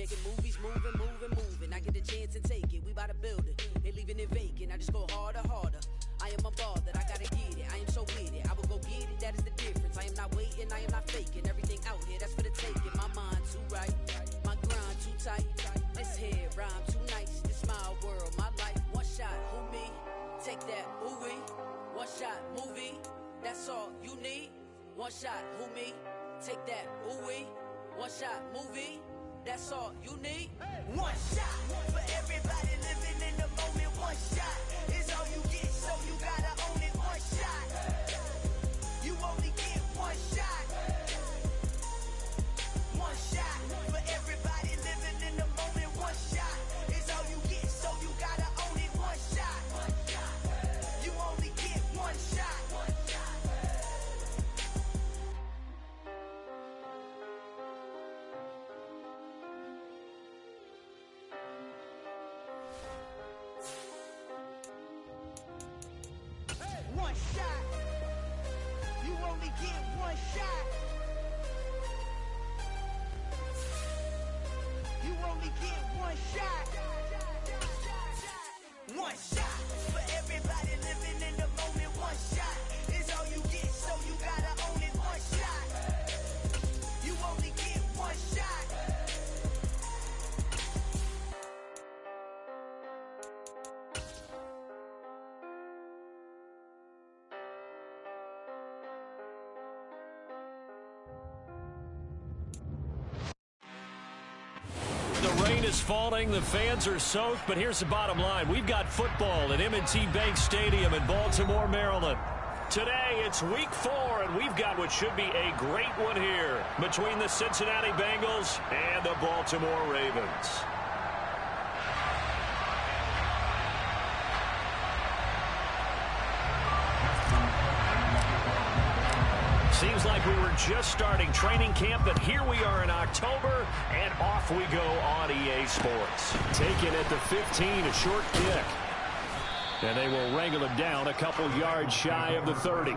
making movies, moving. I get a chance and take it. We bout to build it. Ain't leaving it vacant. I just go harder. I am a ball that I gotta get it. I am so with it. I will go get it. That is the difference. I am not waiting. I am not faking. Everything out here, that's for the taking. My mind too right. My grind too tight. This here rhyme too nice. This my world, my life. One shot, who me? Take that, ooh-wee. One shot, movie. That's all you need. One shot, who me? Take that, ooh-wee. One shot, movie. That's all you need. One shot for everybody living in the moment. One shot is all you get, so you gotta own it. One shot. You only get one shot. One shot for everybody living in the moment. One shot is all you get, so you gotta own it. One shot. You only get one shot. One shot. You only get one shot. You only get one shot. One shot for everybody living in the moment. One shot is all you get, so you gotta own it. One shot. You only get one shot. The rain is falling, the fans are soaked, but here's the bottom line. We've got football at M&T Bank Stadium in Baltimore, Maryland. Today, it's week 4, and we've got what should be a great one here between the Cincinnati Bengals and the Baltimore Ravens. Seems like we were just starting training camp, but here we are in October, and off we go on EA Sports. Taken at the 15, a short kick. And they will wrangle it down a couple yards shy of the 30.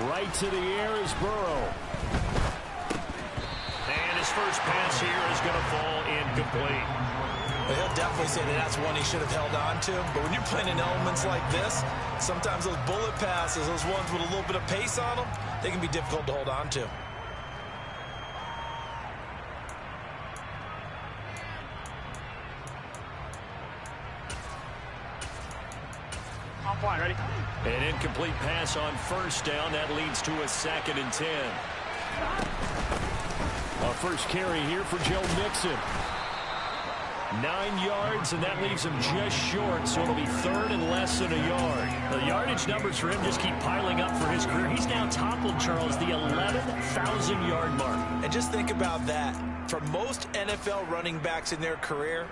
Right to the air is Burrow. And his first pass here is going to fall incomplete. Well, he'll definitely say that that's one he should have held on to. But when you're playing in elements like this, sometimes those bullet passes, those ones with a little bit of pace on them, they can be difficult to hold on to. Ready? An incomplete pass on first down. That leads to a 2nd and 10. A first carry here for Joe Mixon. 9 yards, and that leaves him just short, so it'll be 3rd and less than a yard. The yardage numbers for him just keep piling up for his career. He's now toppled, Charles, the 11,000-yard mark. And just think about that. For most NFL running backs in their career,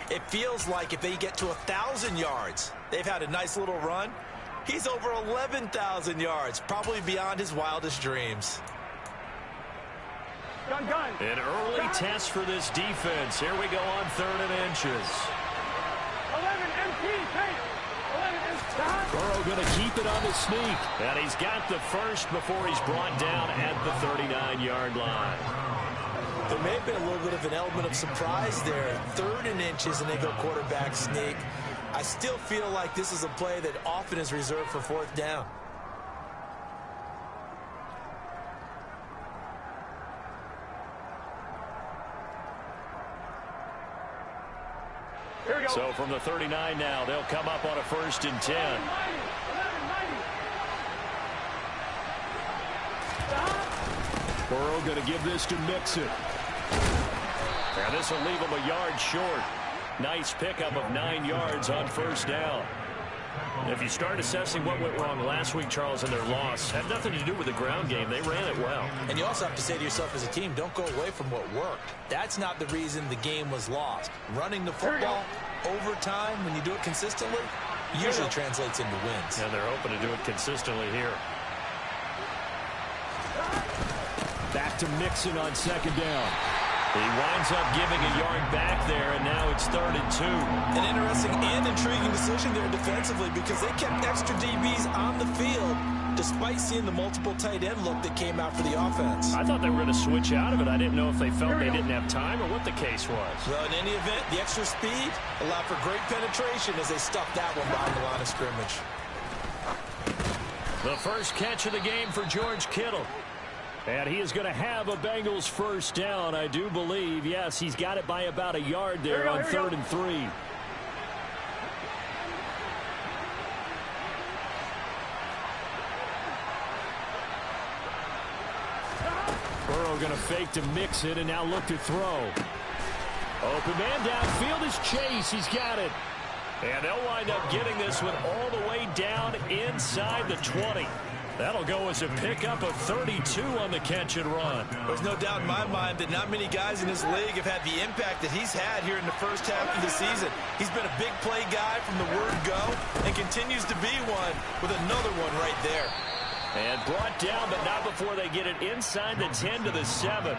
it feels like if they get to 1,000 yards, they've had a nice little run. He's over 11,000 yards, probably beyond his wildest dreams. An early test for this defense. Here we go on 3rd and inches. 11 MT, Burrow going to keep it on the sneak. And he's got the first before he's brought down at the 39-yard line. There may have been a little bit of an element of surprise there. 3rd and inches, and they go quarterback sneak. I still feel like this is a play that often is reserved for 4th down. Here we go. So from the 39 now, they'll come up on a 1st and 10. 11. Burrow going to give this to Mixon. And this will leave him a yard short. Nice pickup of 9 yards on 1st down. If you start assessing what went wrong last week, Charles, in their loss, had nothing to do with the ground game. They ran it well. And you also have to say to yourself as a team, don't go away from what worked. That's not the reason the game was lost. Running the football over time, when you do it consistently, usually translates into wins. And they're open to do it consistently here. Back to Mixon on second down. He winds up giving a yard back there, and now it's 3rd and 2. An interesting and intriguing decision there defensively because they kept extra DBs on the field despite seeing the multiple tight end look that came out for the offense. I thought they were going to switch out of it. I didn't know if they felt they didn't have time or what the case was. Well, in any event, the extra speed allowed for great penetration as they stuffed that one behind the line of scrimmage. The first catch of the game for George Kittle. And he is going to have a Bengals first down, I do believe. Yes, he's got it by about a yard there on 3rd and 3. Burrow going to fake to Mixon and now look to throw. Open man downfield is Chase. He's got it. And they'll wind up getting this one all the way down inside the 20. That'll go as a pickup of 32 on the catch and run. There's no doubt in my mind that not many guys in this league have had the impact that he's had here in the first half of the season. He's been a big play guy from the word go and continues to be one with another one right there. And brought down, but not before they get it inside the 10 to the 7.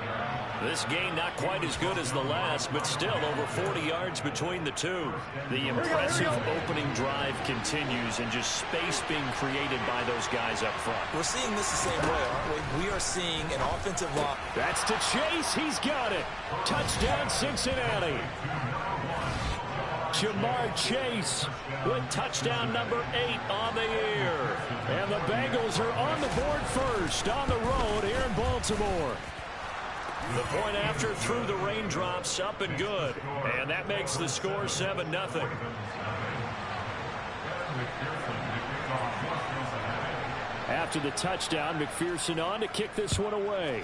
This game not quite as good as the last, but still over 40 yards between the two. The impressive opening drive continues and just space being created by those guys up front. We're seeing this the same way, aren't we? We are seeing an offensive line. That's to Chase. He's got it. Touchdown, Cincinnati. Jamar Chase with touchdown number 8 on the year. And the Bengals are on the board first on the road here in Baltimore. The point after through the raindrops, up and good. And that makes the score 7-0. After the touchdown, McPherson on to kick this one away.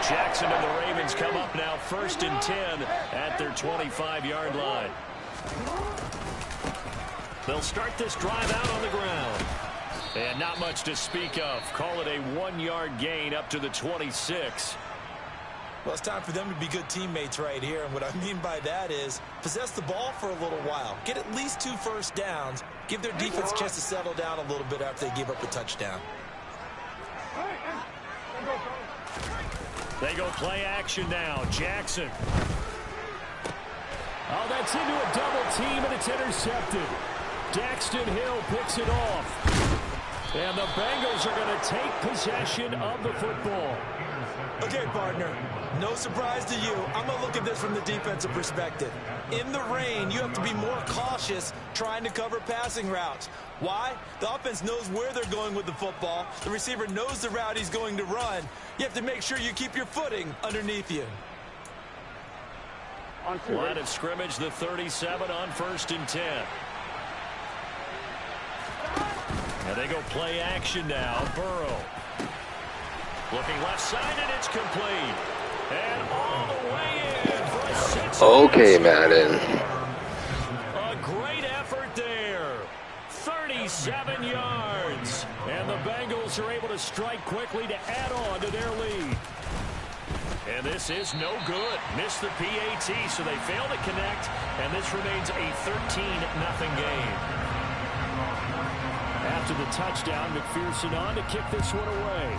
Jackson and the Ravens come up now 1st and 10 at their 25-yard line. They'll start this drive out on the ground. And not much to speak of. Call it a 1-yard gain up to the 26. Well, it's time for them to be good teammates right here. And what I mean by that is possess the ball for a little while. Get at least 2 first downs. Give their defense a chance to settle down a little bit after they give up a touchdown. They go play action now. Jackson. Oh, that's into a double team, and it's intercepted. Daxton Hill picks it off. And the Bengals are going to take possession of the football. Okay, partner, no surprise to you. I'm going to look at this from the defensive perspective. In the rain, you have to be more cautious trying to cover passing routes. Why? The offense knows where they're going with the football. The receiver knows the route he's going to run. You have to make sure you keep your footing underneath you. Line of scrimmage, the 37 on 1st and 10. And they go play action now. Burrow. Looking left side, and it's complete. And all the way in for a 6. Okay, Madden. A great effort there. 37 yards. And the Bengals are able to strike quickly to add on to their lead. And this is no good. Missed the PAT, so they fail to connect. And this remains a 13-0 game. After the touchdown, McPherson on to kick this one away.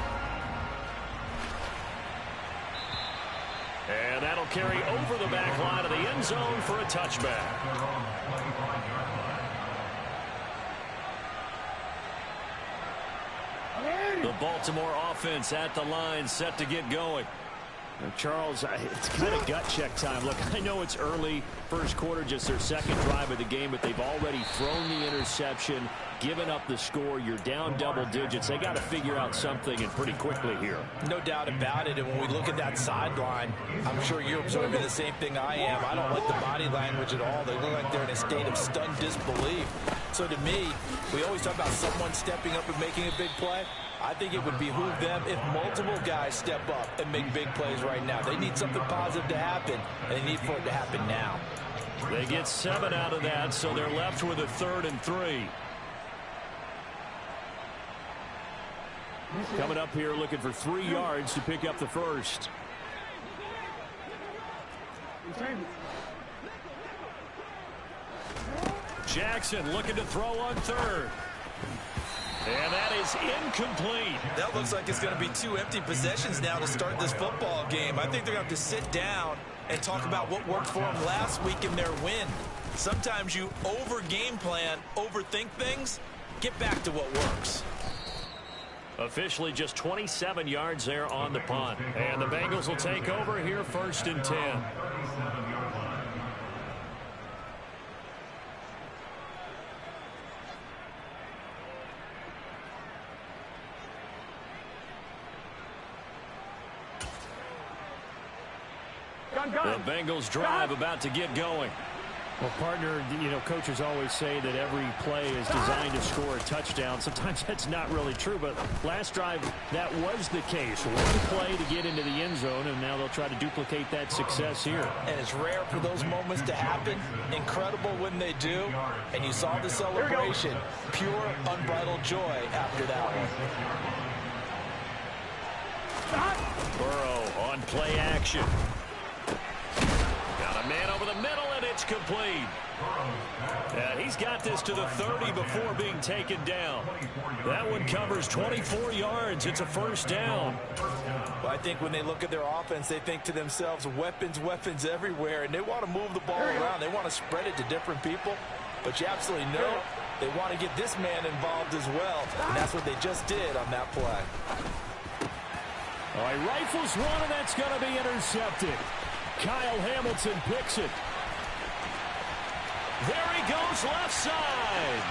And that'll carry over the back line of the end zone for a touchback. The Baltimore offense at the line, set to get going. Now, Charles, it's kind of gut check time. Look, I know it's early, first quarter, just their second drive of the game, but they've already thrown the interception, given up the score. You're down double digits. They got to figure out something, and pretty quickly here. No doubt about it. And when we look at that sideline, I'm sure you're observing the same thing I am. I don't like the body language at all. They look like they're in a state of stunned disbelief. So to me, we always talk about someone stepping up and making a big play. I think it would behoove them if multiple guys step up and make big plays right now. They need something positive to happen, and they need for it to happen now. They get 7 out of that, so they're left with a 3rd and 3. Coming up here looking for 3 yards to pick up the first. Jackson looking to throw on 3rd. And that is incomplete. That looks like it's going to be 2 empty possessions now to start this football game. I think they're going to have to sit down and talk about what worked for them last week in their win. Sometimes you over-game plan, overthink things. Get back to what works. Officially just 27 yards there on the punt. And the Bengals will take over here 1st and 10. The Bengals drive about to get going. Well, partner, you know, coaches always say that every play is designed to score a touchdown. Sometimes that's not really true, but last drive, that was the case. One play to get into the end zone, and now they'll try to duplicate that success here. And it's rare for those moments to happen. Incredible when they do. And you saw the celebration. Pure, unbridled joy after that one. Burrow on play action. Got a man over the middle, and it's complete. And he's got this to the 30 before being taken down. That one covers 24 yards. It's a 1st down. Well, I think when they look at their offense, they think to themselves, weapons, weapons everywhere, and they want to move the ball around. They want to spread it to different people. But you absolutely know they want to get this man involved as well, and that's what they just did on that play. All right, rifles one, and that's going to be intercepted. Kyle Hamilton picks it. There he goes left side.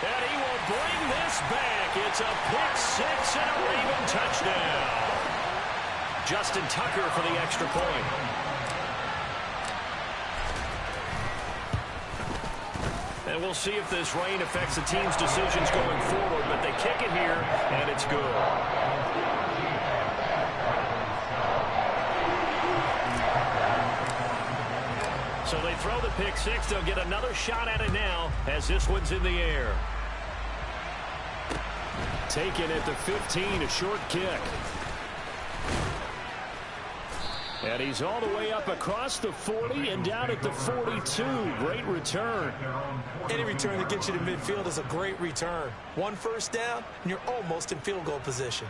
And he will bring this back. It's a pick 6 and a Raven touchdown. Justin Tucker for the extra point. And we'll see if this rain affects the team's decisions going forward, but they kick it here, and it's good. So they throw the pick 6. They'll get another shot at it now as this one's in the air. Taken at the 15, a short kick. And he's all the way up across the 40 and down at the 42. Great return. Any return that gets you to midfield is a great return. 1 first down, and you're almost in field goal position.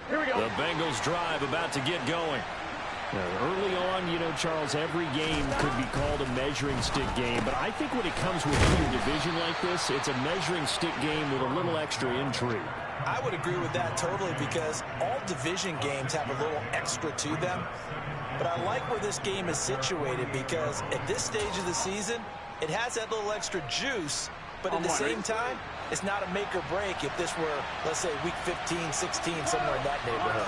The Bengals drive about to get going. Early on, you know, Charles, every game could be called a measuring stick game. But I think when it comes within your division like this, it's a measuring stick game with a little extra intrigue. I would agree with that totally because all division games have a little extra to them. But I like where this game is situated because at this stage of the season, it has that little extra juice. But at the same time, it's not a make or break if this were, let's say, week 15, 16, somewhere in that neighborhood.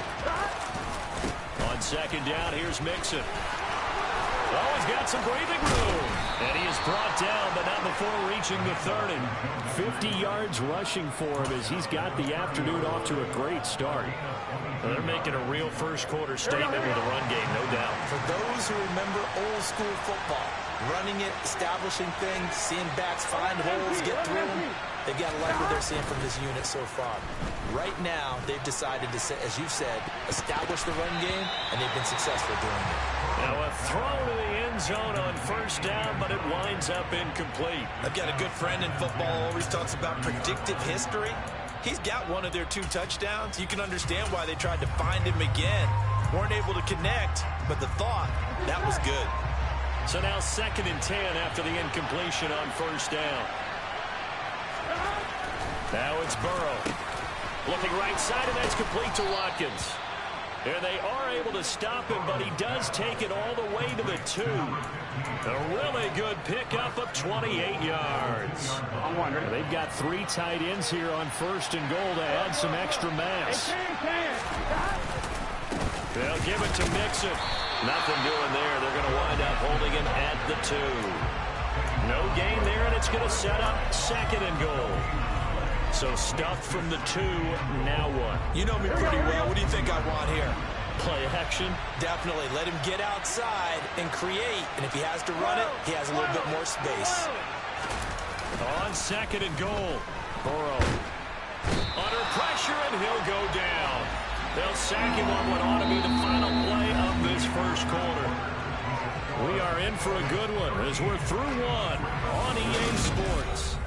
On 2nd down, here's Mixon. Oh, he's got some breathing room. And he is brought down, but not before reaching the 30. 50 yards rushing for him as he's got the afternoon off to a great start. Well, they're making a real first-quarter statement with a run game, no doubt. For those who remember old-school football, running it, establishing things, seeing backs find holes, get through them, they've got to like what they're seeing from this unit so far. Right now, they've decided to, as you've said, establish the run game, and they've been successful doing it. Now a throw to the end zone on 1st down, but it winds up incomplete. I've got a good friend in football, always talks about predictive history. He's got one of their 2 touchdowns. You can understand why they tried to find him again. Weren't able to connect, but the thought, that was good. So now 2nd and 10 after the incompletion on 1st down. Now it's Burrow. Looking right side, and that's complete to Watkins. There they are able to stop him, but he does take it all the way to the 2. A really good pickup of 28 yards. They've got 3 tight ends here on 1st and goal to add some extra mass. They'll give it to Mixon. Nothing doing there. They're going to wind up holding him at the 2. No gain there, and it's going to set up 2nd and goal. So stuffed from the 2, now what? You know me pretty well. What do you think I want here? Play action? Definitely. Let him get outside and create. And if he has to run it, he has a little bit more space. On 2nd and goal. Burrow under pressure, and he'll go down. They'll sack him on what ought to be the final play of this first quarter. We are in for a good one as we're through one on EA Sports.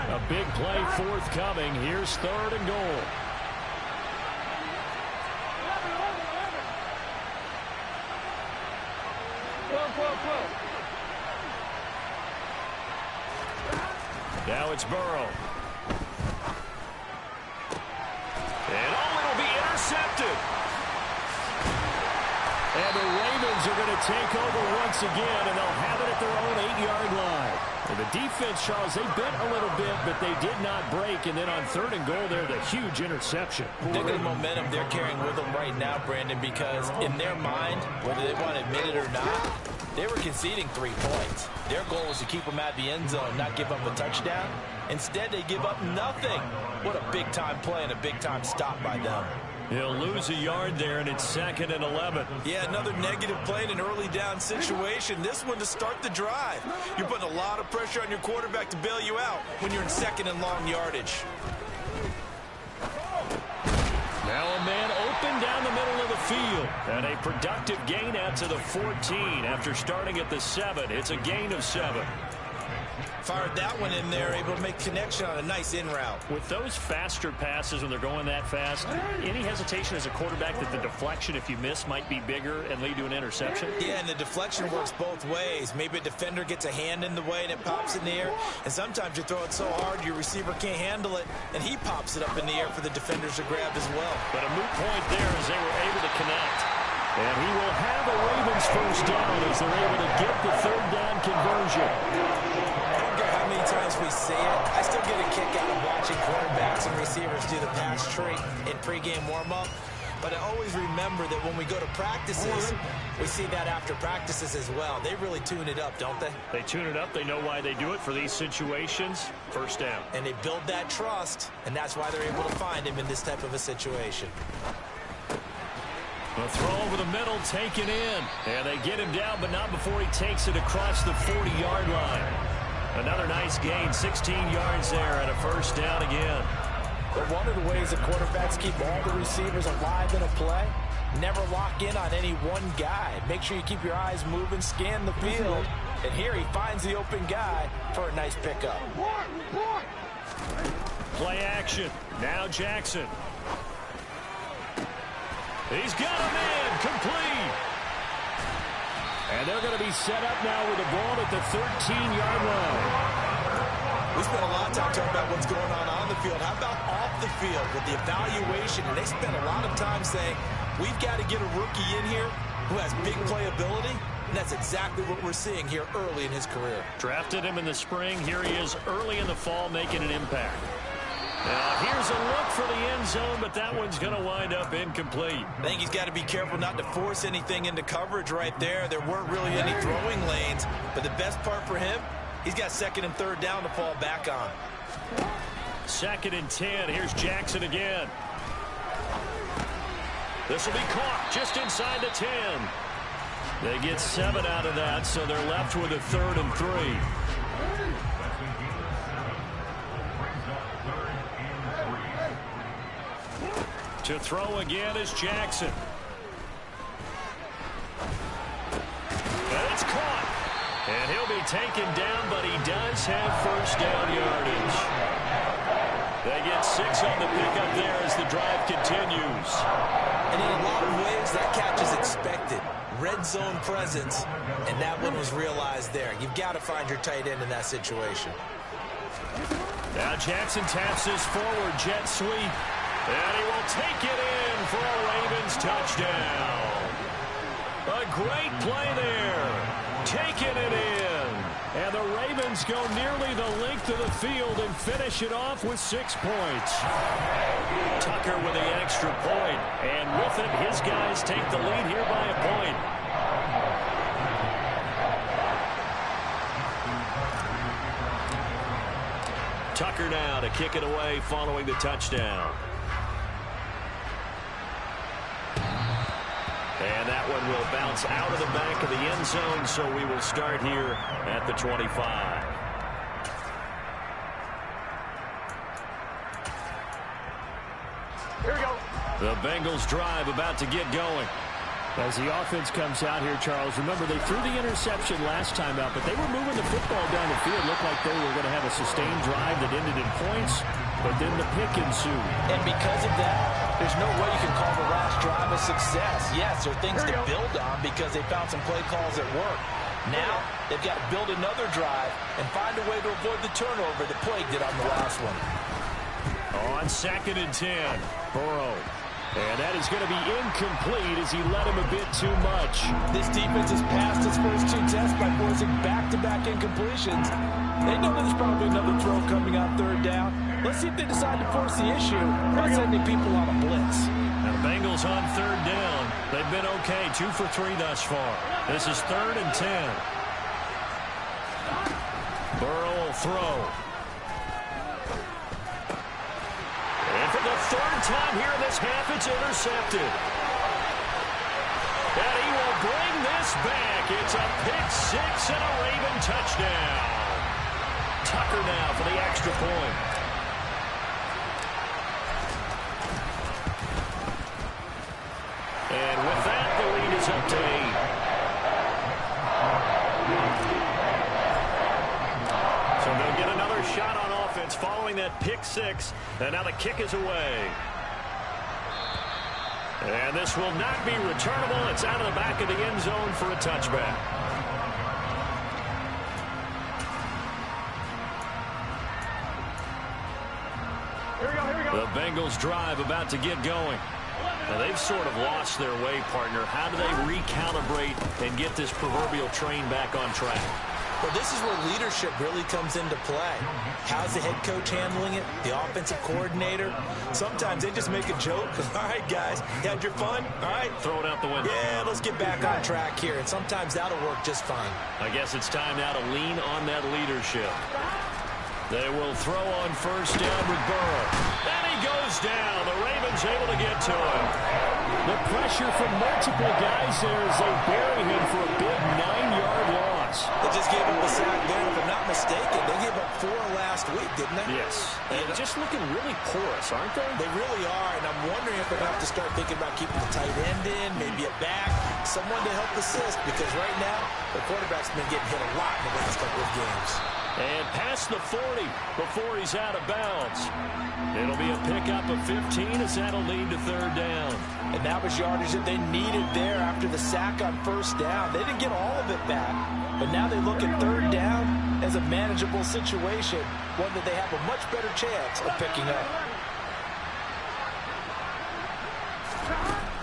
A big play forthcoming. Here's 3rd and goal. Now it's Burrow. And it'll be intercepted. And the Ravens are going to take over once again, and they'll have it at their own 8-yard line. And the defense, Charles, they bent a little bit, but they did not break. And then on 3rd and goal, there's a huge interception. Look at the momentum they're carrying with them right now, Brandon, because in their mind, whether they want to admit it or not, they were conceding 3 points. Their goal was to keep them out of the end zone, not give up a touchdown. Instead, they give up nothing. What a big-time play and a big-time stop by them. He'll lose a yard there, and it's 2nd and 11. Yeah, another negative play in an early down situation. This one to start the drive. You're putting a lot of pressure on your quarterback to bail you out when you're in 2nd and long yardage. Now a man open down the middle of the field. And a productive gain out to the 14 after starting at the 7. It's a gain of 7. Fired that one in there, able to make connection on a nice in route. With those faster passes when they're going that fast, any hesitation as a quarterback that the deflection, if you miss, might be bigger and lead to an interception? Yeah, and the deflection works both ways. Maybe a defender gets a hand in the way and it pops in the air. And sometimes you throw it so hard your receiver can't handle it, and he pops it up in the air for the defenders to grab as well. But a moot point there as they were able to connect. And he will have a Ravens first down as they're able to get the 3rd down conversion. How many times we say it, I still get a kick out of watching quarterbacks and receivers do the pass tree in pregame warm-up. But I always remember that when we go to practices, we see that after practices as well. They really tune it up, don't they? They tune it up. They know why they do it for these situations. First down. And they build that trust, and that's why they're able to find him in this type of a situation. The throw over the middle, taken in. And they get him down, but not before he takes it across the 40-yard line. Another nice gain, 16 yards there, and a first down again. But one of the ways that quarterbacks keep all the receivers alive in a play, never lock in on any one guy. Make sure you keep your eyes moving, scan the field. And here he finds the open guy for a nice pickup. Play action. Now Jackson. He's got a man complete. And they're going to be set up now with the ball at the 13-yard line. We spent a lot of time talking about what's going on the field. How about off the field with the evaluation? And they spent a lot of time saying, we've got to get a rookie in here who has big playability. And that's exactly what we're seeing here early in his career. Drafted him in the spring. Here he is early in the fall making an impact. Now, here's a look for the end zone, but that one's going to wind up incomplete. I think he's got to be careful not to force anything into coverage right there. There weren't really any throwing lanes, but the best part for him, he's got 2nd and 3rd down to fall back on. 2nd and 10. Here's Jackson again. This will be caught just inside the 10. They get 7 out of that, so they're left with a 3rd and 3. To throw again is Jackson. And it's caught. And he'll be taken down, but he does have first down yardage. They get 6 on the pickup there as the drive continues. And in a lot of ways, that catch is expected. Red zone presence, and that one was realized there. You've got to find your tight end in that situation. Now Jackson taps this forward jet sweep. And he will take it in for a Ravens touchdown. A great play there. Taking it in. And the Ravens go nearly the length of the field and finish it off with 6 points. Tucker with the extra point. And with it, his guys take the lead here by a point. Tucker now to kick it away following the touchdown. And that one will bounce out of the back of the end zone, so we will start here at the 25. Here we go. The Bengals drive about to get going. As the offense comes out here, Charles, remember they threw the interception last time out, but they were moving the football down the field. Looked like they were going to have a sustained drive that ended in points, but then the pick ensued. And because of that, there's no way you can call the last drive a success. Yes, there are things to build on because they found some play calls that work. Now, they've got to build another drive and find a way to avoid the turnover that plagued it on the last one. On 2nd and 10, Burrow. And that is going to be incomplete as he led him a bit too much. This defense has passed its first 2 tests by forcing back-to-back incompletions. They know there's probably another throw coming on 3rd down. Let's see if they decide to force the issue by sending people on a blitz. Now the Bengals on 3rd down. They've been okay, 2 for 3 thus far. This is 3rd and 10. Burrow will throw. And for the 3rd time here in this half, it's intercepted. And he will bring this back. It's a pick 6 and a Raven touchdown. Tucker now for the extra point. And with that, the lead is up to 8. So they'll get another shot on offense following that pick 6. And now the kick is away. And this will not be returnable. It's out of the back of the end zone for a touchback. Here we go, here we go. The Bengals drive about to get going. Now they've sort of lost their way, partner. How do they recalibrate and get this proverbial train back on track? Well, this is where leadership really comes into play. How's the head coach handling it? The offensive coordinator? Sometimes they just make a joke. All right, guys, you had your fun? All right. Throw it out the window. Yeah, let's get back on track here. And sometimes that'll work just fine. I guess it's time now to lean on that leadership. They will throw on 1st down with Burrow. And he goes down. The Ravens able to get to him. The pressure from multiple guys there as they bury him for a big 9-yard loss. They just gave up a sack there, if I'm not mistaken. They gave up 4 last week, didn't they? Yes. And just looking really porous, aren't they? They really are, and I'm wondering if they're going to have to start thinking about keeping the tight end in, maybe a back, someone to help assist, because right now, the quarterback's been getting hit a lot in the last couple of games. And past the 40 before he's out of bounds. It'll be a pickup of 15 as that'll lead to 3rd down. And that was yardage that they needed there after the sack on 1st down. They didn't get all of it back, but now they look at 3rd down as a manageable situation, one that they have a much better chance of picking up.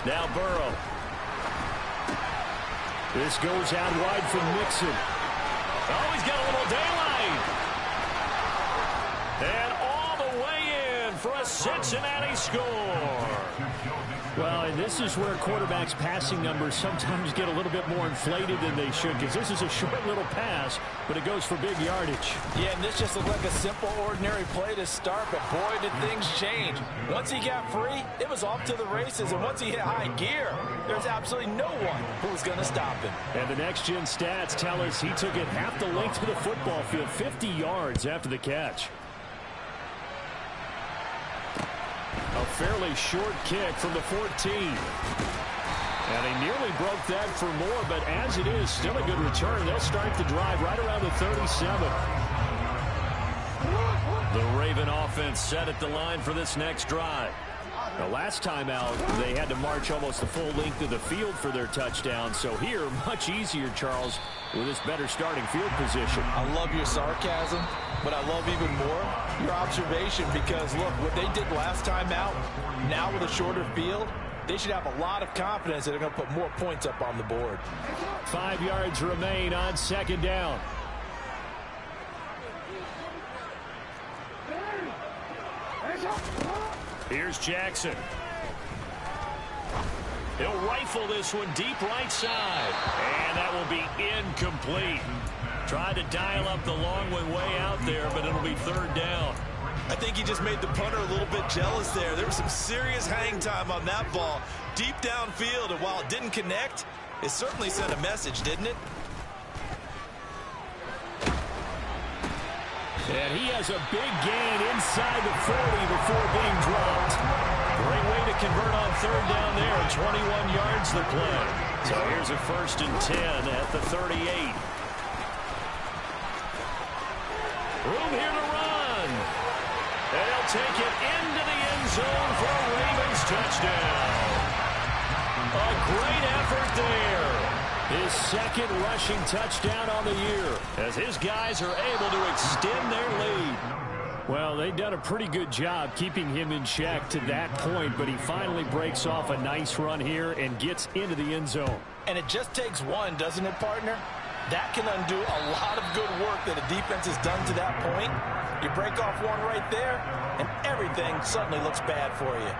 Now Burrow. This goes out wide from Mixon. Oh, he's got a little daylight. And all the way in for a Cincinnati score. Well, and this is where quarterbacks' passing numbers sometimes get a little bit more inflated than they should, because this is a short little pass, but it goes for big yardage. Yeah, and this just looked like a simple, ordinary play to start, but boy, did things change. Once he got free, it was off to the races, and once he hit high gear, there's absolutely no one who was going to stop him. And the next-gen stats tell us he took it half the length of the football field, 50 yards after the catch. A fairly short kick from the 14. And he nearly broke that for more, but as it is, still a good return. They'll start the drive right around the 37. The Raven offense set at the line for this next drive. The last time out, they had to march almost the full length of the field for their touchdown. So here, much easier, Charles, with this better starting field position. I love your sarcasm, but I love even more your observation because, look, what they did last time out, now with a shorter field, they should have a lot of confidence that they're going to put more points up on the board. 5 yards remain on second down. Here's Jackson. He'll rifle this one deep right side. And that will be incomplete. Tried to dial up the long one way out there, but it'll be third down. I think he just made the punter a little bit jealous there. There was some serious hang time on that ball. Deep downfield, and while it didn't connect, it certainly sent a message, didn't it? And he has a big gain inside the 40 before being dropped. Great way to convert on third down there. 21 yards the play. So here's a 1st and 10 at the 38. Room here to run. And he'll take it into the end zone for a Ravens touchdown. A great effort there. His second rushing touchdown on the year as his guys are able to extend their lead. Well, they've done a pretty good job keeping him in check to that point, but he finally breaks off a nice run here and gets into the end zone. And it just takes one, doesn't it, partner? That can undo a lot of good work that a defense has done to that point. You break off one right there, and everything suddenly looks bad for you.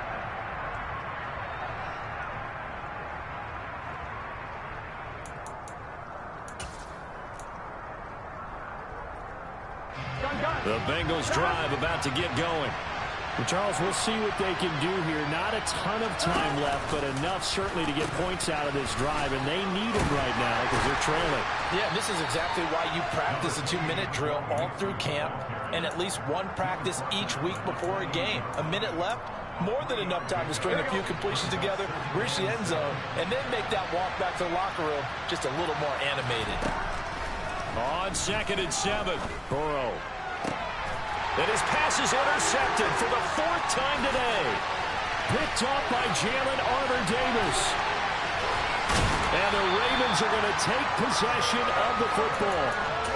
The Bengals drive about to get going. Well, Charles, we'll see what they can do here. Not a ton of time left, but enough certainly to get points out of this drive, and they need them right now because they're trailing. Yeah, this is exactly why you practice a 2-minute drill all through camp and at least one practice each week before a game. A minute left, more than enough time to string a few completions together, reach the end zone, and then make that walk back to the locker room just a little more animated. On 2nd and 7. Burrow. And his pass is intercepted for the 4th time today. Picked off by Jalen Armour-Davis. And the Ravens are going to take possession of the football.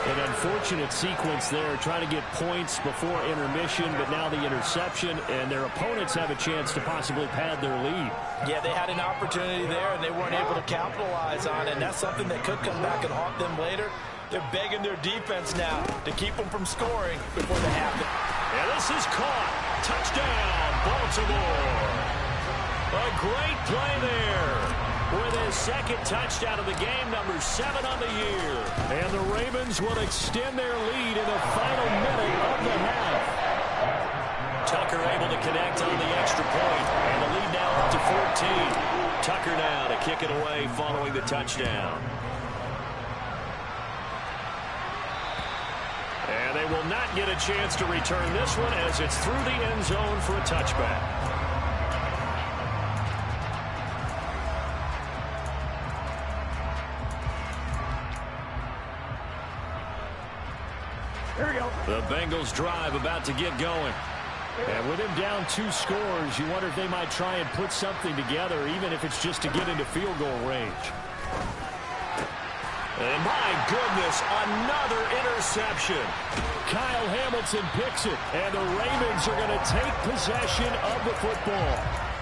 An unfortunate sequence there, trying to get points before intermission, but now the interception, and their opponents have a chance to possibly pad their lead. Yeah, they had an opportunity there, and they weren't able to capitalize on it, and that's something that could come back and haunt them later. They're begging their defense now to keep them from scoring before they have it. And this is caught. Touchdown, Baltimore. A great play there. With his second touchdown of the game, number 7 on the year. And the Ravens will extend their lead in the final minute of the half. Tucker able to connect on the extra point. And the lead now up to 14. Tucker now to kick it away following the touchdown. And they will not get a chance to return this one as it's through the end zone for a touchback. Here we go. The Bengals drive about to get going. And with him down 2 scores, you wonder if they might try and put something together, even if it's just to get into field goal range. And my goodness, another interception. Kyle Hamilton picks it, and the Ravens are going to take possession of the football.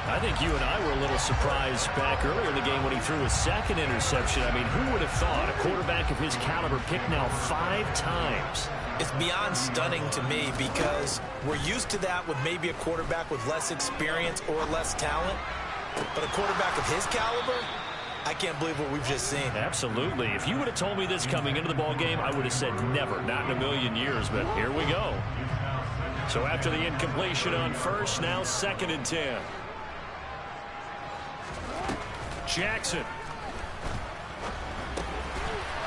I think you and I were a little surprised back earlier in the game when he threw his second interception. I mean, who would have thought a quarterback of his caliber picked now 5 times? It's beyond stunning to me because we're used to that with maybe a quarterback with less experience or less talent. But a quarterback of his caliber, I can't believe what we've just seen. Absolutely. If you would have told me this coming into the ball game, I would have said never, not in a million years, but here we go. So after the incompletion on first, now 2nd and 10. Jackson.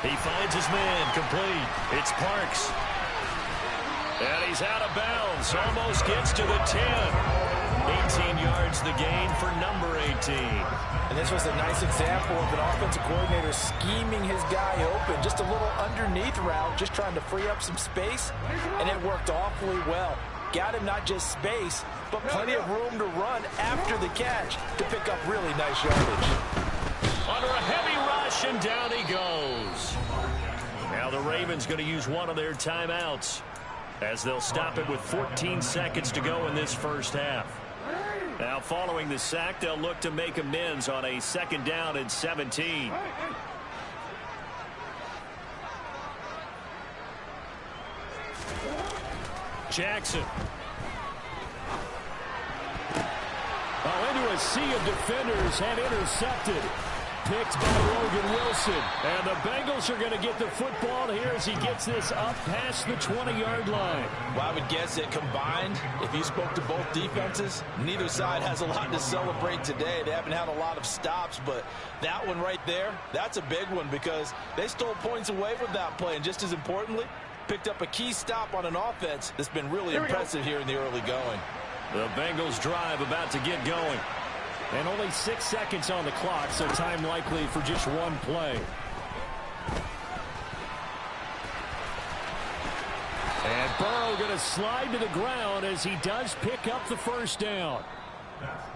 He finds his man, complete. It's Parks. And he's out of bounds, almost gets to the 10. 18 yards the gain for number 18. And this was a nice example of an offensive coordinator scheming his guy open. Just a little underneath route, just trying to free up some space, and it worked awfully well. got him not just space, but plenty of room to run after the catch to pick up really nice yardage. Under a heavy rush, and down he goes. Now the Ravens going to use one of their timeouts as they'll stop it with 14 seconds to go in this first half. Now following the sack, they'll look to make amends on a 2nd down and 17. Jackson. Into a sea of defenders and intercepted. Picked by Logan Wilson. And the Bengals are going to get the football here as he gets this up past the 20-yard line. Well, I would guess that combined, if you spoke to both defenses, neither side has a lot to celebrate today. They haven't had a lot of stops, but that one right there, that's a big one because they stole points away with that play. And just as importantly, picked up a key stop on an offense that's been really impressive here in the early going. The Bengals drive about to get going. And only 6 seconds on the clock, so time likely for just one play. And Burrow going to slide to the ground as he does pick up the first down.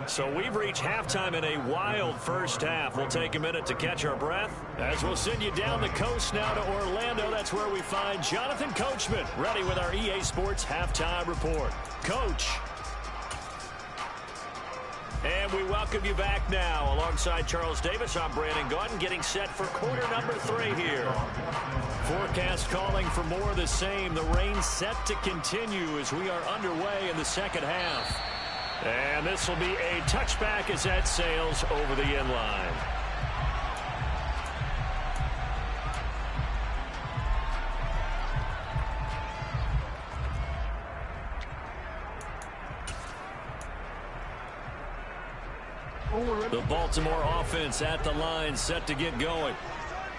So we've reached halftime in a wild first half. We'll take a minute to catch our breath as we'll send you down the coast now to Orlando. That's where we find Jonathan Coachman ready with our EA Sports halftime report. Coach. And we welcome you back now. Alongside Charles Davis, I'm Brandon Gaudin, getting set for quarter number 3 here. Forecast calling for more of the same. The rain set to continue as we are underway in the second half. And this will be a touchback as that sails over the end line. The Baltimore offense at the line, set to get going.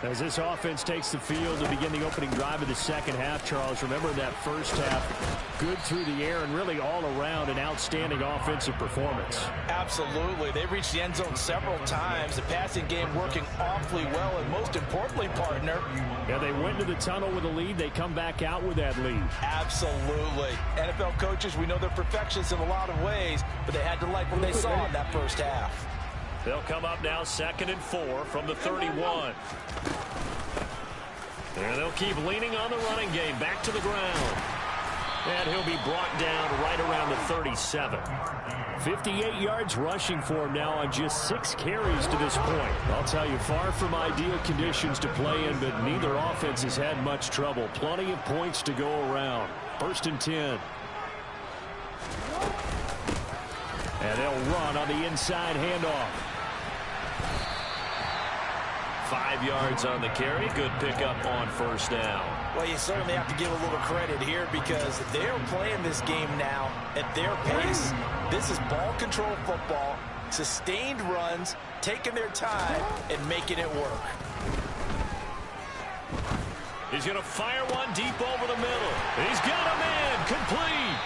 As this offense takes the field to begin the opening drive of the second half, Charles, remember that first half, good through the air and really all around an outstanding offensive performance. Absolutely. They reached the end zone several times. The passing game working awfully well, and most importantly, partner. Yeah, they went to the tunnel with a lead. They come back out with that lead. Absolutely. NFL coaches, we know they're perfectionists in a lot of ways, but they had to like what they saw in that first half. They'll come up now 2nd and 4 from the 31. And they'll keep leaning on the running game back to the ground. And he'll be brought down right around the 37. 58 yards rushing for him now on just 6 carries to this point. I'll tell you, far from ideal conditions to play in, but neither offense has had much trouble. Plenty of points to go around. 1st and 10. And they'll run on the inside handoff. 5 yards on the carry. Good pickup on 1st down. Well, you certainly have to give a little credit here because they're playing this game now at their pace. This is ball control football, sustained runs, taking their time, and making it work. He's going to fire one deep over the middle. He's got a man complete.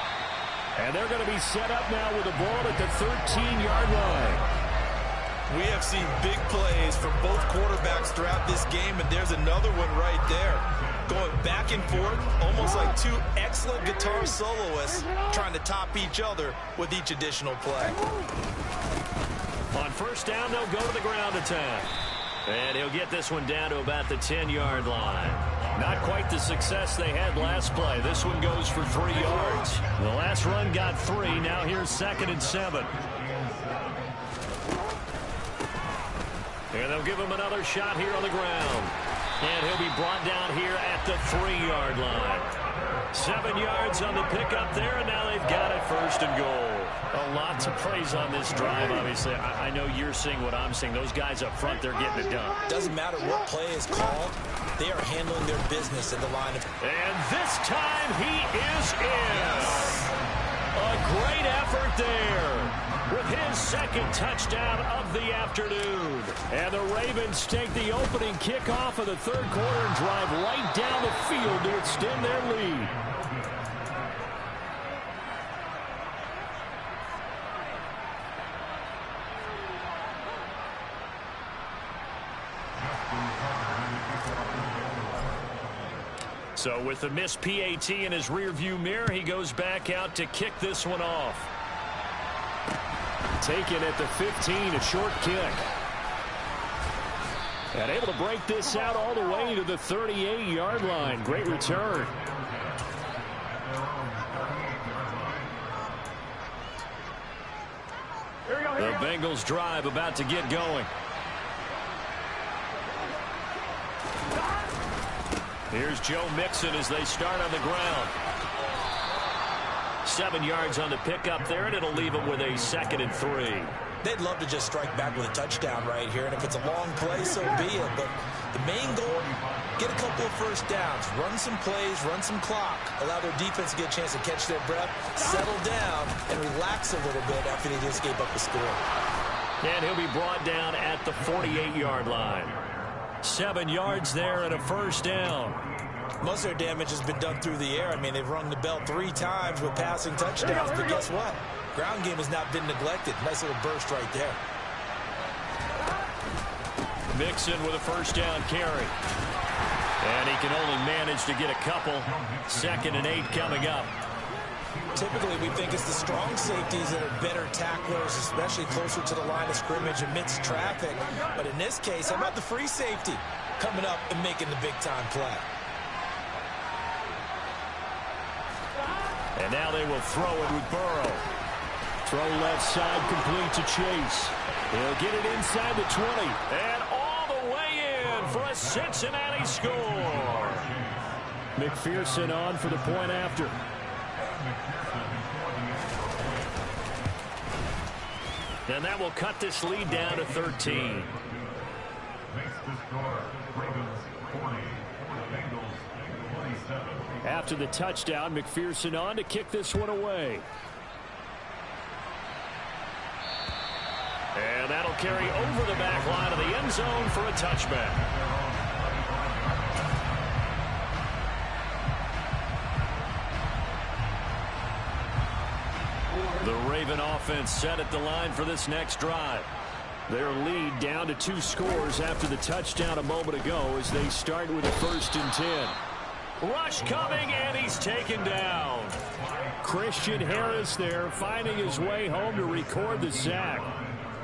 And they're going to be set up now with the ball at the 13-yard line. We have seen big plays from both quarterbacks throughout this game, and there's another one right there. Going back and forth, almost like 2 excellent guitar soloists trying to top each other with each additional play. On 1st down, they'll go to the ground attack. And he'll get this one down to about the 10-yard line. Not quite the success they had last play. This one goes for 3 yards. The last run got 3. Now here's 2nd and 7. And they'll give him another shot here on the ground. And he'll be brought down here at the 3-yard line. 7 yards on the pickup there, and now they've got it 1st and goal. A lot to praise on this drive, obviously. I know you're seeing what I'm seeing. Those guys up front, they're getting it done. Doesn't matter what play is called. They are handling their business at the line of... And this time he is in. A great effort there with his 2nd touchdown of the afternoon. And the Ravens take the opening kickoff of the 3rd quarter and drive right down the field to extend their lead. So with the missed PAT in his rearview mirror, he goes back out to kick this one off. Taken at the 15, a short kick. And able to break this out all the way to the 38-yard line. Great return. The Bengals drive about to get going. Here's Joe Mixon as they start on the ground. 7 yards on the pickup there, and it'll leave them with a 2nd and 3. They'd love to just strike back with a touchdown right here, and if it's a long play, so be it. But the main goal, get a couple of first downs, run some plays, run some clock, allow their defense to get a chance to catch their breath, settle down, and relax a little bit after they just gave up a score. And he'll be brought down at the 48-yard line. 7 yards there and a first down. Most of their damage has been done through the air. I mean, they've rung the bell 3 times with passing touchdowns, but guess what? Ground game has not been neglected. Nice little burst right there. Mixon with a first down carry. And he can only manage to get a couple. 2nd and 8 coming up. Typically, we think it's the strong safeties that are better tacklers, especially closer to the line of scrimmage amidst traffic. But in this case, how about the free safety coming up and making the big-time play? And now they will throw it with Burrow. Throw left side complete to Chase. He'll get it inside the 20. And all the way in for a Cincinnati score. McPherson on for the point after. And that will cut this lead down to 13. After the touchdown, McPherson on to kick this one away. And that'll carry over the back line of the end zone for a touchback. The Raven offense set at the line for this next drive. Their lead down to 2 scores after the touchdown a moment ago as they start with a 1st and 10. Rush coming, and he's taken down. Christian Harris there finding his way home to record the sack.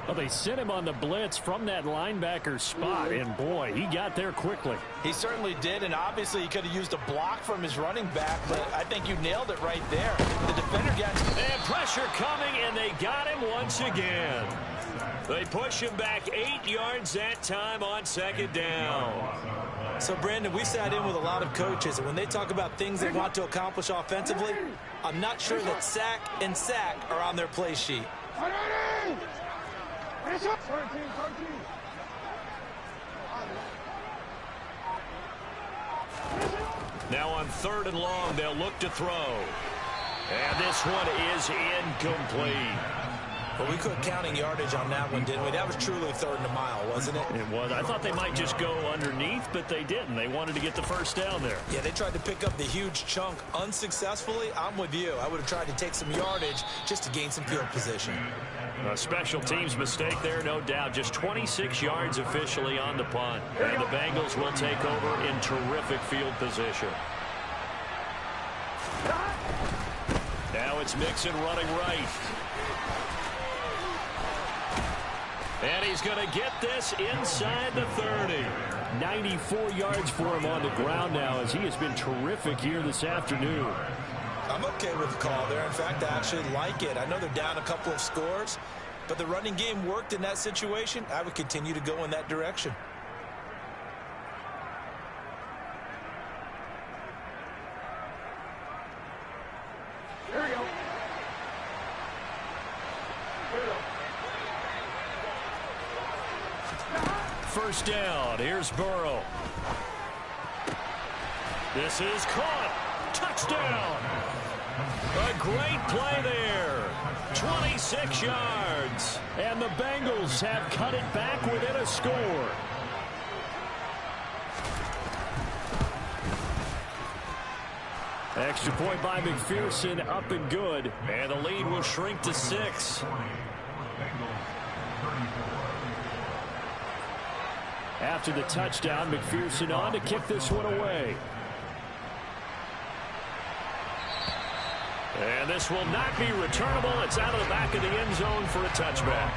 Well, they sent him on the blitz from that linebacker spot, and boy, he got there quickly. He certainly did, and obviously he could have used a block from his running back, but I think you nailed it right there. The defender got... And pressure coming, and they got him once again. They push him back 8 yards that time on 2nd down. So, Brandon, we sat in with a lot of coaches, and when they talk about things they want to accomplish offensively, I'm not sure that sack and sack are on their play sheet. Now on 3rd and long, they'll look to throw. And this one is incomplete. But we quit counting yardage on that one, didn't we? That was truly 3rd and a mile, wasn't it? It was. I thought they might just go underneath, but they didn't. They wanted to get the first down there. Yeah, they tried to pick up the huge chunk unsuccessfully. I'm with you. I would have tried to take some yardage just to gain some field position. A special teams mistake there, no doubt. Just 26 yards officially on the punt. And the Bengals will take over in terrific field position. Now it's Mixon running right. And he's going to get this inside the 30. 94 yards for him on the ground now as he has been terrific here this afternoon. I'm okay with the call there. In fact, I actually like it. I know they're down a couple of scores, but the running game worked in that situation. I would continue to go in that direction. Here we go. First down. Here's Burrow. This is caught. Touchdown. A great play there. 26 yards. And the Bengals have cut it back within a score. Extra point by McPherson, up and good. And the lead will shrink to 6. After the touchdown, McPherson on to kick this one away. And this will not be returnable. It's out of the back of the end zone for a touchback.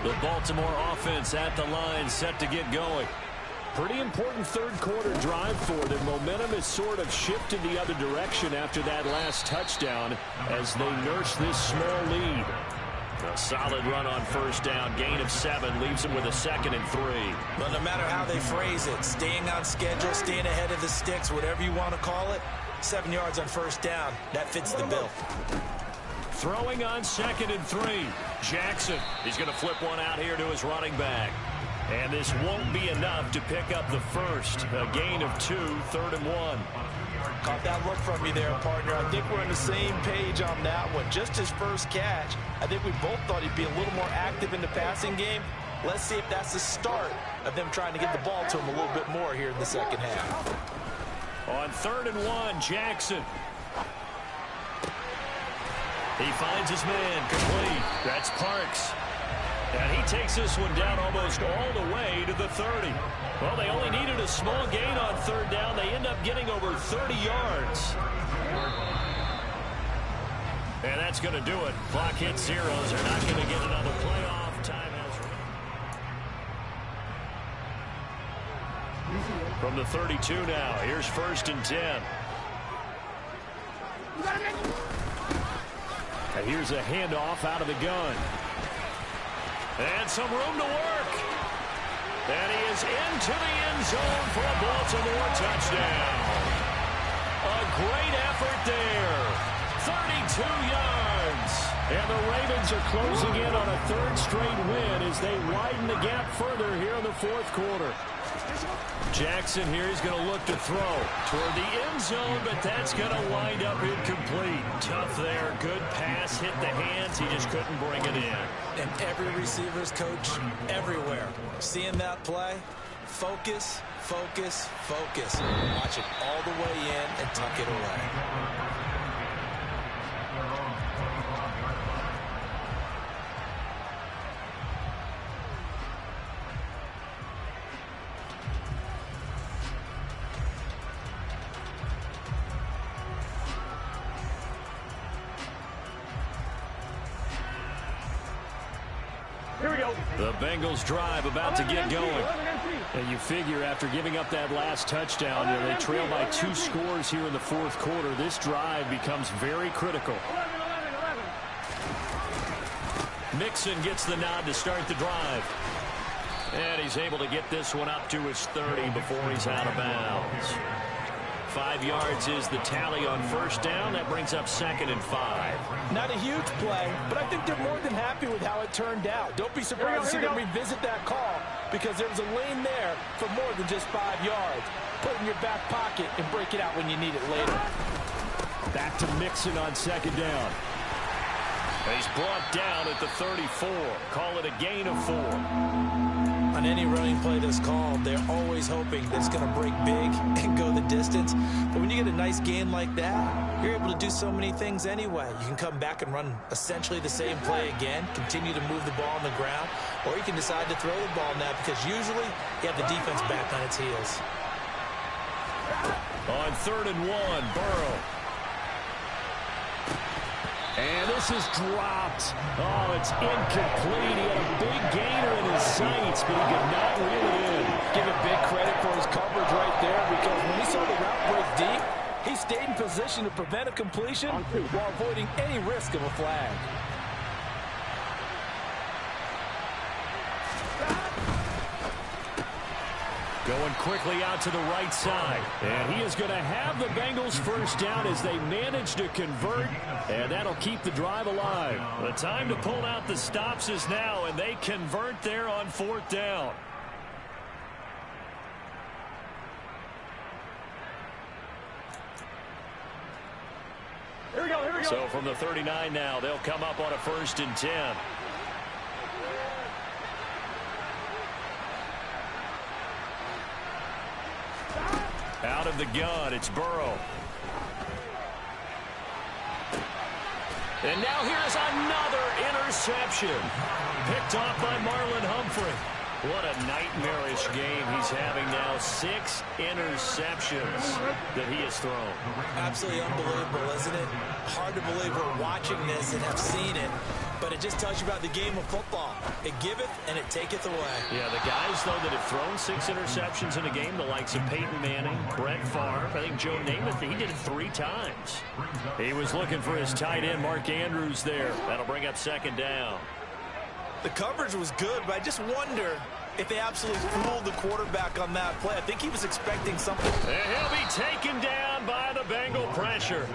The Baltimore offense at the line, set to get going. Pretty important third quarter drive for them. Momentum has sort of shifted the other direction after that last touchdown as they nurse this small lead. A solid run on first down, gain of 7, leaves them with a 2nd and 3. But no matter how they phrase it, staying on schedule, staying ahead of the sticks, whatever you want to call it, 7 yards on first down, that fits the bill. Throwing on 2nd and 3. Jackson, he's going to flip one out here to his running back. And this won't be enough to pick up the first. A gain of 2, 3rd and 1. Caught that look from you there, partner. I think we're on the same page on that one. Just his first catch, I think we both thought he'd be a little more active in the passing game. Let's see if that's the start of them trying to get the ball to him a little bit more here in the second half. On 3rd and 1, Jackson. He finds his man, complete. That's Parks. And he takes this one down almost all the way to the 30. Well, they only needed a small gain on 3rd down. They end up getting over 30 yards. And that's going to do it. Clock hits 0. They're not going to get another playoff. Time has run. From the 32 now, here's 1st and 10. And here's a handoff out of the gun. And some room to work. And he is into the end zone for a Baltimore touchdown. A great effort there. 32 yards. And the Ravens are closing in on a 3rd straight win as they widen the gap further here in the 4th quarter. Jackson here is going to look to throw toward the end zone, but that's going to wind up incomplete. Tough there. Good pass. Hit the hands. He just couldn't bring it in. And every receiver's coach everywhere. Seeing that play, focus, focus, focus. Watch it all the way in and tuck it away. The Bengals drive about to get going. And you figure after giving up that last touchdown, they trail by 2 scores here in the 4th quarter. This drive becomes very critical. Mixon gets the nod to start the drive. And he's able to get this one up to his 30 before he's out of bounds. 5 yards is the tally on first down. That brings up 2nd and 5. Not a huge play, but I think they're more than happy with how it turned out. Don't be surprised to see them revisit that call because there was a lane there for more than just 5 yards. Put it in your back pocket and break it out when you need it later. Back to Mixon on 2nd down. He's brought down at the 34. Call it a gain of 4. On any running play that's called, they're always hoping that it's going to break big and go the distance. But when you get a nice gain like that, you're able to do so many things anyway. You can come back and run essentially the same play again, continue to move the ball on the ground, or you can decide to throw the ball now because usually you have the defense back on its heels. On 3rd and 1, Burrow. And this is dropped. Oh, it's incomplete. He had a big gainer in his sights, but he could not reel it in. Give him big credit for his coverage right there because when he saw the route break deep, he stayed in position to prevent a completion while avoiding any risk of a flag. Going quickly out to the right side. And he is going to have the Bengals first down as they manage to convert. And that'll keep the drive alive. The time to pull out the stops is now, and they convert there on 4th down. Here we go, here we go. So from the 39 now, they'll come up on a 1st and 10. Out of the gun, it's Burrow. And now here's another interception. Picked off by Marlon Humphrey. What a nightmarish game he's having now. 6 interceptions that he has thrown. Absolutely unbelievable, isn't it? Hard to believe we're watching this and have seen it. But it just tells you about the game of football. It giveth and it taketh away. Yeah, the guys, though, that have thrown 6 interceptions in a game, the likes of Peyton Manning, Brett Favre, I think Joe Namath, he did it 3 times. He was looking for his tight end, Mark Andrews, there. That'll bring up 2nd down. The coverage was good, but I just wonder if they absolutely fooled the quarterback on that play. I think he was expecting something. And he'll be taken down by the Bengal pressure.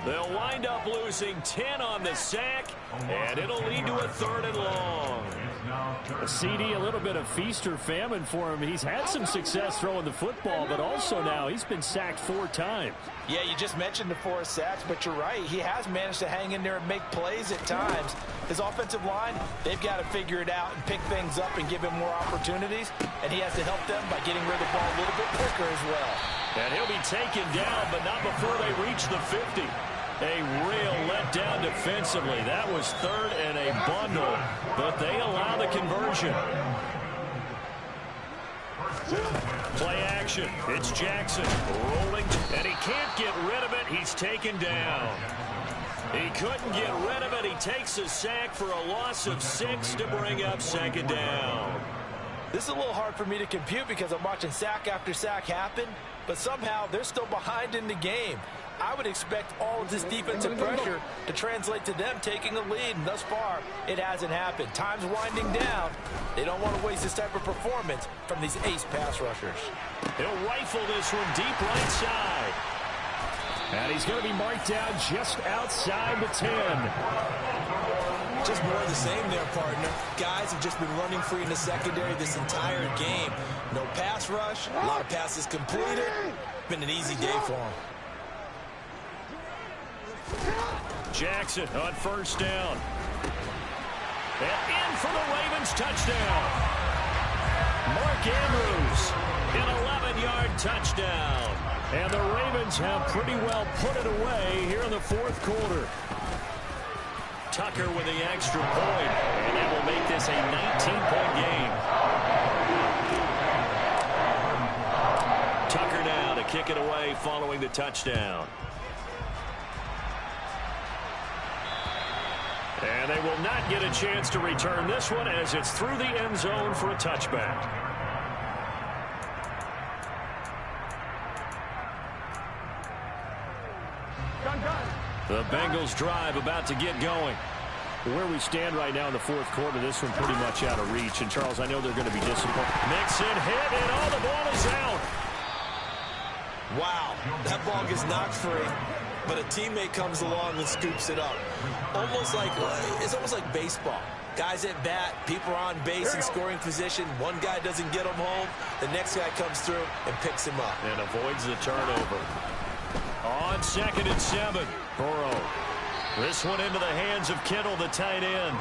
They'll wind up losing 10 on the sack, and it'll lead to a 3rd and long. A CD, a little bit of feast or famine for him. He's had some success throwing the football, but also now he's been sacked 4 times. Yeah, you just mentioned the 4 sacks, but you're right. He has managed to hang in there and make plays at times. His offensive line, they've got to figure it out and pick things up and give him more opportunities, and he has to help them by getting rid of the ball a little bit quicker as well. And he'll be taken down, but not before they reach the 50. A real letdown defensively. That was 3rd and a bundle, but they allow the conversion. Play action. It's Jackson rolling, and he can't get rid of it. He's taken down. He couldn't get rid of it. He takes a sack for a loss of 6 to bring up 2nd down. This is a little hard for me to compute because I'm watching sack after sack happen, but somehow they're still behind in the game. I would expect all of this defensive pressure to translate to them taking a lead, and thus far, it hasn't happened. Time's winding down. They don't want to waste this type of performance from these ace pass rushers. He'll rifle this one deep right side. And he's going to be marked down just outside the 10. Just more of the same there, partner. Guys have just been running free in the secondary this entire game. No pass rush, a lot of passes completed. Been an easy day for him. Jackson on 1st down. And in for the Ravens touchdown. Mark Andrews, an 11-yard touchdown. And the Ravens have pretty well put it away here in the 4th quarter. Tucker with the extra point, and that will make this a 19-point game. Tucker now to kick it away following the touchdown. And they will not get a chance to return this one as it's through the end zone for a touchback. The Bengals drive about to get going. Where we stand right now in the 4th quarter, this one pretty much out of reach. And, Charles, I know they're going to be disappointed. Mixon hit, and all the ball is out. Wow, that ball gets knocked free, but a teammate comes along and scoops it up. It's almost like baseball. Guys at bat, people are on base in scoring position. One guy doesn't get him home. The next guy comes through and picks him up. And avoids the turnover. On 2nd and 7, Burrow. This one into the hands of Kittle, the tight end.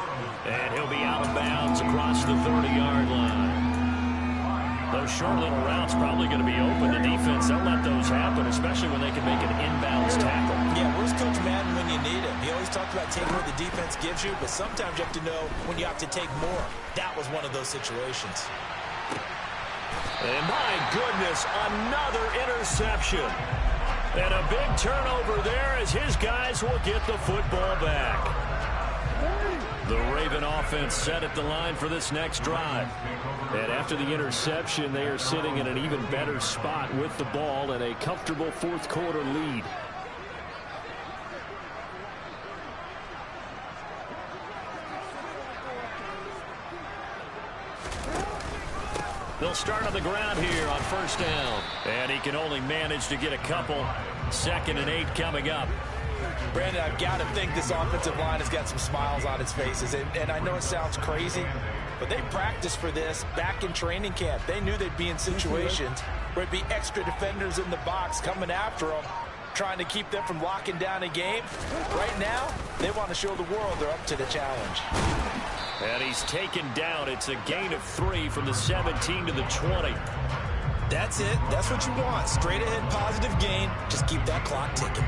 And he'll be out of bounds across the 30-yard line. Those short little routes probably going to be open. The defense, they'll let those happen, especially when they can make an inbounds tackle. Yeah, where's Coach Madden when you need him? He always talks about taking what the defense gives you, but sometimes you have to know when you have to take more. That was one of those situations. And my goodness, another interception. And a big turnover there as his guys will get the football back. The Raven offense set at the line for this next drive. And after the interception, they are sitting in an even better spot with the ball and a comfortable 4th quarter lead. They'll start on the ground here on 1st down. And he can only manage to get a couple. 2nd and 8 coming up. Brandon, I've got to think this offensive line has got some smiles on its faces. And I know it sounds crazy, but they practiced for this back in training camp. They knew they'd be in situations where it'd be extra defenders in the box coming after them, trying to keep them from locking down a game. Right now, they want to show the world they're up to the challenge. And he's taken down. It's a gain of 3 from the 17 to the 20. That's it. That's what you want. Straight ahead positive gain. Just keep that clock ticking.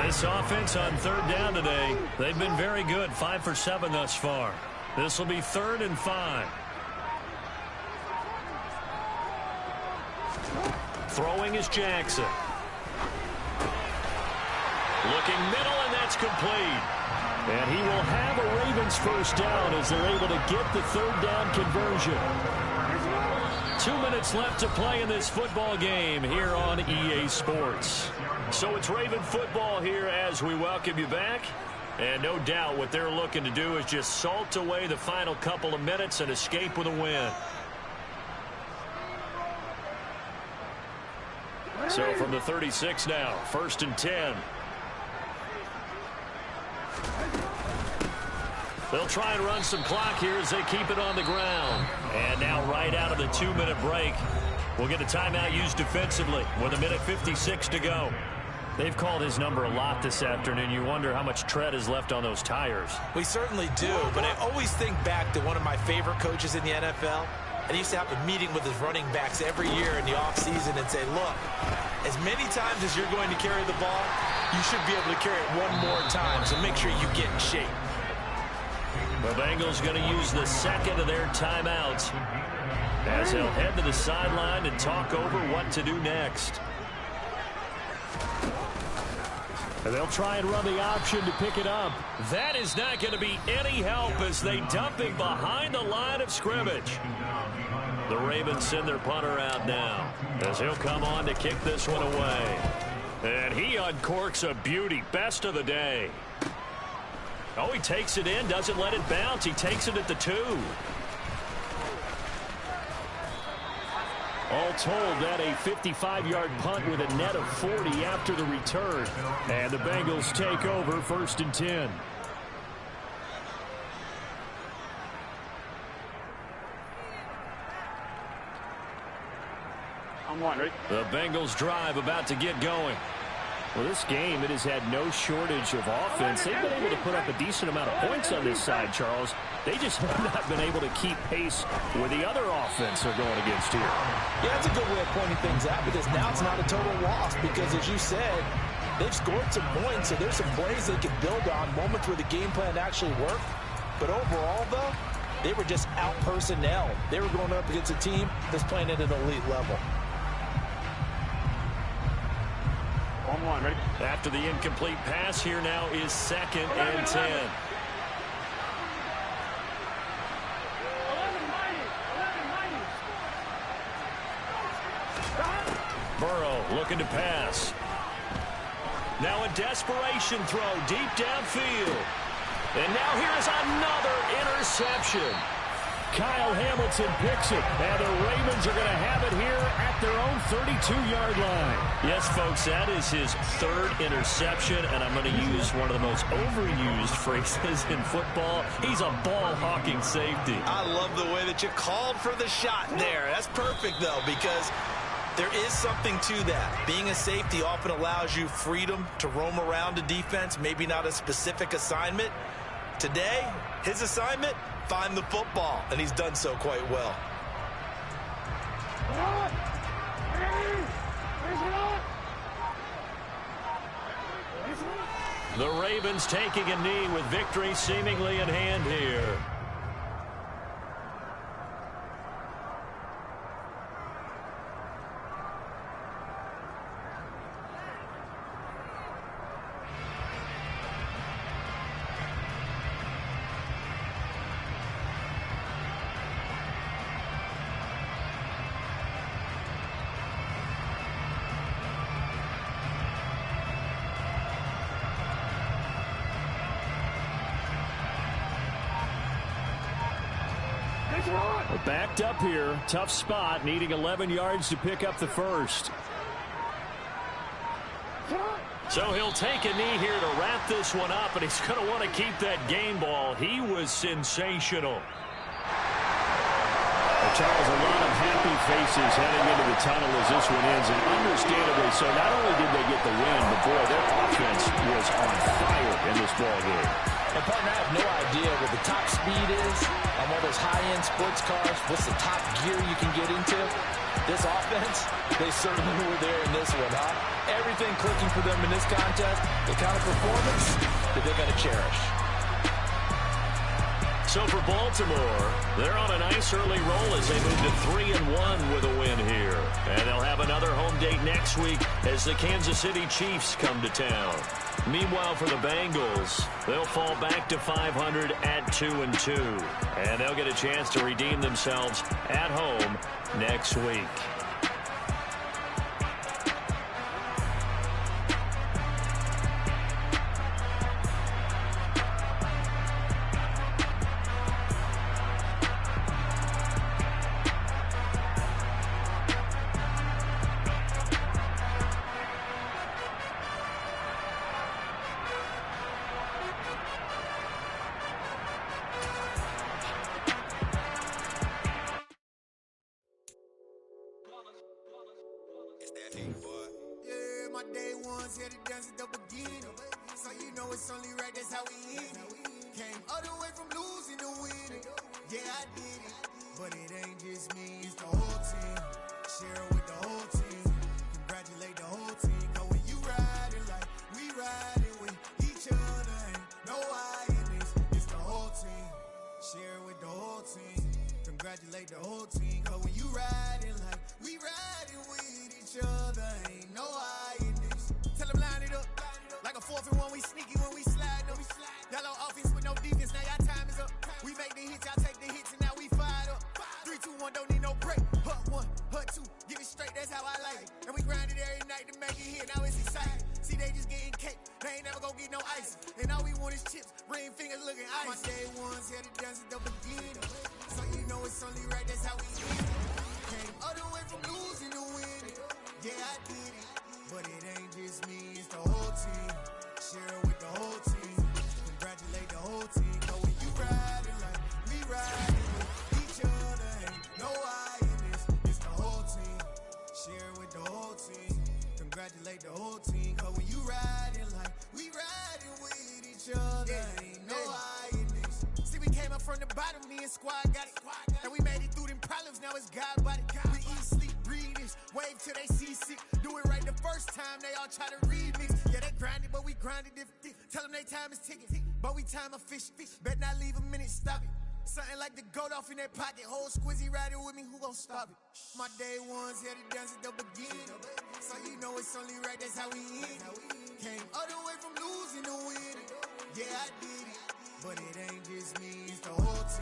This offense on third down today, they've been very good. 5 for 7 thus far. This will be 3rd and 5. Throwing is Jackson. Looking middle, and that's complete. And he will have a Ravens first down as they're able to get the 3rd down conversion. 2 minutes left to play in this football game here on EA Sports. So it's Raven football here as we welcome you back. And no doubt what they're looking to do is just salt away the final couple of minutes and escape with a win. So from the 36 now, 1st and 10. They'll try and run some clock here as they keep it on the ground. And now right out of the 2-minute break, we'll get a timeout used defensively with 1:56 to go. They've called his number a lot this afternoon. You wonder how much tread is left on those tires. We certainly do, but I always think back to one of my favorite coaches in the NFL. And he used to have a meeting with his running backs every year in the offseason and say, look, as many times as you're going to carry the ball, you should be able to carry it one more time, so make sure you get in shape. The Bengals going to use the second of their timeouts as they'll head to the sideline and talk over what to do next. And they'll try and run the option to pick it up. That is not going to be any help as they dump him behind the line of scrimmage. The Ravens send their punter out now as he'll come on to kick this one away. And he uncorks a beauty. Best of the day. Oh, he takes it in, doesn't let it bounce. He takes it at the 2. All told, that a 55-yard punt with a net of 40 after the return. And the Bengals take over 1st and 10. I'm one, right? The Bengals drive about to get going. Well, this game, it has had no shortage of offense. They've been able to put up a decent amount of points on this side, Charles. They just have not been able to keep pace with the other offense they're going against here. Yeah, that's a good way of pointing things out because now it's not a total loss because, as you said, they've scored some points, so there's some plays they can build on, moments where the game plan actually worked. But overall, though, they were just out-personnel. They were going up against a team that's playing at an elite level. One, ready? After the incomplete pass, here now is 2nd and 10. Burrow looking to pass. Now a desperation throw deep downfield. And now here is another interception. Kyle Hamilton picks it, and the Ravens are going to have it here at their own 32-yard line. Yes, folks, that is his 3rd interception, and I'm going to use one of the most overused phrases in football. He's a ball-hawking safety. I love the way that you called for the shot there. That's perfect, though, because there is something to that. Being a safety often allows you freedom to roam around a defense, maybe not a specific assignment. Today, his assignment, find the football, and he's done so quite well. The Ravens taking a knee with victory seemingly in hand here. Backed up here. Tough spot. Needing 11 yards to pick up the first. So he'll take a knee here to wrap this one up, and he's going to want to keep that game ball. He was sensational. Well, Charles, a lot of happy faces heading into the tunnel as this one ends, and understandably so. Not only did they get the win, but boy, their offense was on fire in this ball game. And, partner, I have no idea what the top speed is on one of those high-end sports cars. What's the top gear you can get into? This offense, they certainly were there in this one, huh? Everything clicking for them in this contest, the kind of performance that they're going to cherish. So for Baltimore, they're on a nice early roll as they move to 3-1 with a win here. And they'll have another home date next week as the Kansas City Chiefs come to town. Meanwhile, for the Bengals, they'll fall back to 500 at 2-2. And they'll get a chance to redeem themselves at home next week. Yeah, my day ones here to dance at the beginning. So you know it's only right, that's how we end it. Came all the way from losing to winning. Yeah, I did it. But it ain't just me, it's the whole team. Share it with the whole team. Congratulate the whole team. Cause when you riding like we riding with each other, ain't no I in this. It's the whole team. Share it with the whole team. Congratulate the whole team. Cause when you riding like we riding with each other, ain't no I in this. Tell them line it up. Like a 4th and 1, we sneaky when we slide them. Yellow offense with no defense, now y'all time is up. We make the hits, y'all take the hits, and now we fired up. 3, 2, 1, don't need no break. Hut 1, hut 2, give it straight, that's how I like it. And we grind it every night to make it hit, now it's exciting. See, they just getting cake, they ain't never gonna get no ice. And all we want is chips, ring fingers looking ice. My day ones here to dance at the beginning. So you know it's only right, that's how we end it. Came all the way from losing to winning. Yeah, I did it. But it ain't just me, it's the whole team. Share it with the whole team. Congratulate the whole team. Cause when you riding like we riding with each other, ain't no I in this. It's the whole team. Share it with the whole team. Congratulate the whole team. Cause when you riding like we riding with each other, ain't no I in this. See, we came up from the bottom, me and squad got it. And we made it through them problems, now it's God body. We eat, sleep, breathe this, wave till they see sick. Do it right the first time, they all try to remix. Yeah, they grinded, but we grinded different. Tell them they time is ticking, but we time efficient. Bet not leave a minute, stop it. Something like the goat off in their pocket. Whole squizzy riding with me, who gon' stop it? My day ones here to dance at the beginning. So you know it's only right, that's how we end it. Came all the way from losing to winning. Yeah, I did it. But it ain't just me, it's the whole team.